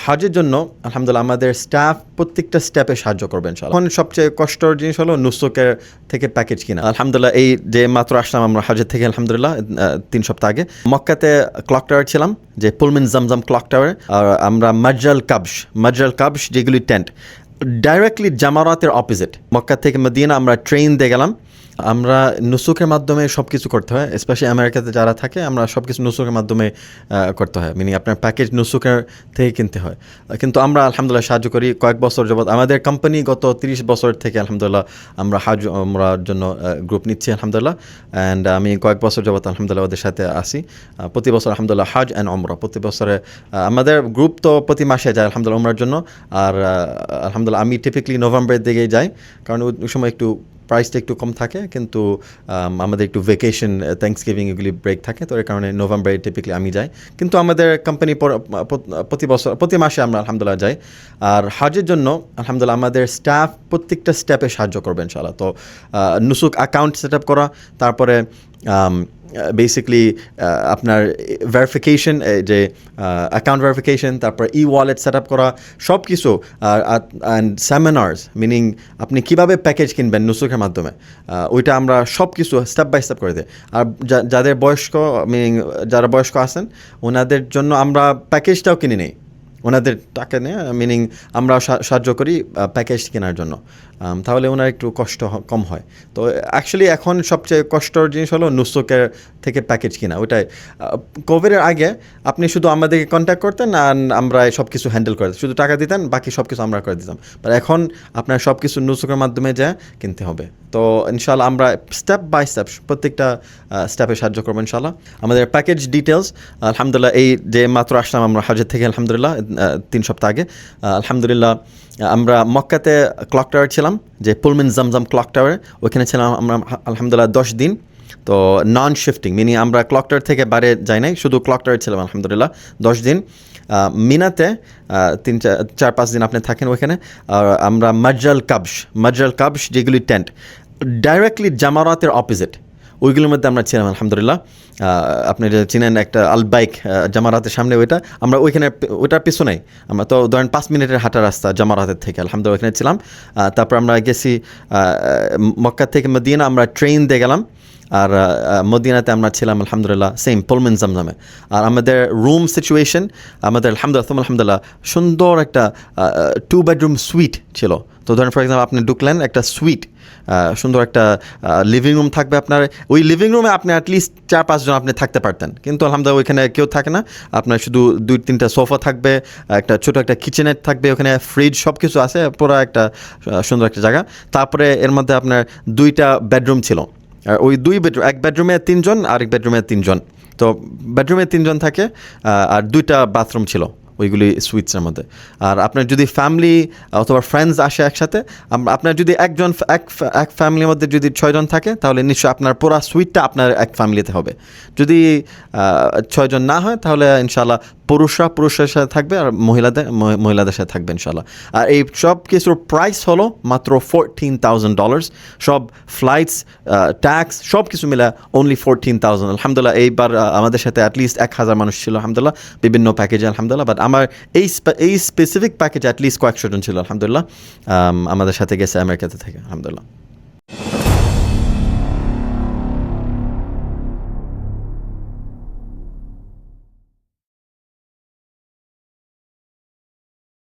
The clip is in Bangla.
হজের জন্য আলহামদুলিল্লাহ আমাদের স্টাফ প্রত্যেকটা স্টেপে সাহায্য করবে ইনশাআল্লাহ। এখন সবচেয়ে কষ্টের জিনিস হলো নুসুকের থেকে প্যাকেজ কিনা। আলহামদুলিল্লাহ এই যে মাত্র আসলাম আমরা হজের থেকে আলহামদুলিল্লাহ 3 সপ্তাহ আগে মক্কাতে ক্লক টাওয়ার ছিলাম, যে পুলমিন জামজাম ক্লক টাওয়ার, আর আমরা মাজরাল কাবশ যেগুলি টেন্ট ডাইরেক্টলি জামারাতের অপোজিট। মক্কা থেকে মদিনা আমরা ট্রেন দিয়ে গেলাম। আমরা নুসুকের মাধ্যমে সব কিছু করতে হয়, স্পেশালি আমেরিকাতে যারা থাকে আমরা সব কিছু নুসুকের মাধ্যমে করতে হয়, মিনিং আপনার প্যাকেজ নুসুকের থেকে কিনতে হয়। কিন্তু আমরা আলহামদুলিল্লাহ সাহায্য করি কয়েক বছর যাবৎ। আমাদের কোম্পানি গত 30 বছর থেকে আলহামদুলিল্লাহ আমরা হজ ওমরার জন্য গ্রুপ নিচ্ছি আলহামদুলিল্লাহ। অ্যান্ড আমি কয়েক বছর যাবৎ আলহামদুলিল্লাহ ওদের সাথে আসি। প্রতি বছর আলহামদুলিল্লাহ হজ অ্যান্ড ওমরা প্রতি বছরে আমাদের গ্রুপ তো প্রতি মাসে যায় আলহামদুলিল্লাহ ওমরার জন্য। আর আলহামদুলিল্লাহ আমি টিপিক্যালি নভেম্বরের দিকেই যাই, কারণ ওই সময় একটু প্রাইসটা একটু কম থাকে, কিন্তু আমাদের একটু ভ্যাকেশন থ্যাঙ্কসগিভিং এগুলি ব্রেক থাকে, তো এর কারণে নভেম্বরে টিপিক্যালি আমি যাই। কিন্তু আমাদের কোম্পানি প্রতি মাসে আমরা আলহামদুলিল্লাহ যাই। আর হজের জন্য আলহামদুলিল্লাহ আমাদের স্টাফ প্রত্যেকটা স্টেপে সাহায্য করবে ইনশাআল্লাহ। তো নুসুক অ্যাকাউন্ট সেট আপ করা, তারপরে বেসিক্যালি আপনার ভেরিফিকেশন, যে অ্যাকাউন্ট ভেরিফিকেশন, তারপর ওয়ালেট সেট আপ করা, সব কিছু। অ্যান্ড সেমিনার্স, মিনিং আপনি কীভাবে প্যাকেজ কিনবেন নুসুকের মাধ্যমে, ওইটা আমরা সব কিছু স্টেপ বাই স্টেপ করে দিই। আর যাদের বয়স্ক, মিনিং যারা বয়স্ক আছেন ওনাদের জন্য আমরা প্যাকেজটাও কিনে নিই, ওনাদের টাকা নিয়ে, মিনিং আমরা সাহায্য করি প্যাকেজ কেনার জন্য, তাহলে ওনার একটু কষ্ট কম হয়। তো অ্যাকচুয়ালি এখন সবচেয়ে কষ্টের জিনিস হলো নুসুকের থেকে প্যাকেজ কিনা। ওইটাই কোভিডের আগে আপনি শুধু আমাদেরকে কন্ট্যাক্ট করতেন আর আমরা সব কিছু হ্যান্ডেল করে শুধু টাকা দিতেন, বাকি সব কিছু আমরা করে দিতাম। বাট এখন আপনার সব কিছু নুসুকের মাধ্যমে যা কিনতে হবে। তো ইনশাআল্লাহ আমরা স্টেপ বাই স্টেপ প্রত্যেকটা স্টেপে সাহায্য করবো ইনশাআল্লাহ। আমাদের প্যাকেজ ডিটেলস আলহামদুলিল্লাহ এই যে মাত্র আসলাম আমরা হজের থেকে আলহামদুলিল্লাহ 3 সপ্তাহ আগে আলহামদুলিল্লাহ আমরা মক্কাতে ক্লক টাওয়ার ছিলাম, যে পুলমিন জামজাম ক্লক টাওয়ার, ওইখানে ছিলাম আমরা আলহামদুলিল্লাহ 10 দিন। তো নন শিফটিং, মিনি আমরা ক্লক টাওয়ার থেকে বাইরে যাই নাই, শুধু ক্লক টাওয়ার ছিলাম আলহামদুলিল্লাহ 10 দিন। মিনাতে 4-5 দিন আপনি থাকেন ওইখানে। আর আমরা মাজরাল কাবশ যেগুলি টেন্ট ডাইরেক্টলি জামারাতের অপোজিট, ওইগুলোর মধ্যে আমরা ছিলাম আলহামদুলিল্লাহ। আপনি যে চিনেন একটা আলবাইক জামারাতের সামনে, আমরা ওইখানে ওইটার পিছনেই, আমরা তো ধরেন 5 মিনিটের হাঁটা রাস্তা জামারাতের থেকে আলহামদুলিল্লাহ ওইখানে ছিলাম। তারপর আমরা গেছি মক্কা থেকে মদিনা আমরা ট্রেন দিয়ে গেলাম। আর মদিনাতে আমরা ছিলাম আলহামদুলিল্লাহ সেম পুলমিন জামজামে। আর আমাদের রুম সিচুয়েশন আমাদের আলহামদুলিল্লাহ সুন্দর একটা 2 বেডরুম সুইট ছিল। তো ধরেন ফর এক্সাম্পল আপনি ঢুকলেন একটা সুইট, সুন্দর একটা লিভিং রুম থাকবে আপনার, ওই লিভিং রুমে আপনি অ্যাটলিস্ট 4-5 জন আপনি থাকতে পারতেন, কিন্তু আলহামদুলিল্লাহ ওইখানে কেউ থাকে না। আপনার শুধু 2-3টা সোফা থাকবে, একটা ছোটো একটা কিচেনেট থাকবে, ওখানে ফ্রিজ সব কিছু আছে, পুরো একটা সুন্দর একটা জায়গা। তারপরে এর মধ্যে আপনার 2টা বেডরুম ছিল, আর ওই 2 বেডরুম, এক বেডরুমে 3 জন, আরেক বেডরুমে 3 জন। তো বেডরুমে 3 জন থাকে, আর 2টা বাথরুম ছিল ওইগুলি সুইটসের মধ্যে। আর আপনার যদি ফ্যামিলি অথবা ফ্রেন্ডস আসে একসাথে, আপনার যদি এক ফ্যামিলির মধ্যে যদি 6 জন থাকে, তাহলে নিশ্চয়ই আপনার পুরো সুইটটা আপনার এক ফ্যামিলিতে হবে। যদি 6 জন না হয়, তাহলে ইনশাআল্লাহ পুরুষের সাথে থাকবে, আর মহিলাদের সাথে থাকবে ইনশাআল্লাহ। আর এই সব কিছুর প্রাইস হলো মাত্র $14,000, সব ফ্লাইটস, ট্যাক্স সব কিছু মিলে অনলি 14,000। আলহামদুলিল্লাহ এইবার আমাদের সাথে অ্যাটলিস্ট 1,000 মানুষ ছিল আলহামদুলিল্লাহ, বিভিন্ন প্যাকেজে আলহামদুলিল্লাহ। বাট আমার এই স্পেসিফিক প্যাকেজে অ্যাটলিস্ট কয়েকশো জন ছিল আলহামদুলিল্লাহ, আমাদের সাথে গেছে আমেরিকাতে থেকে আলহামদুলিল্লাহ।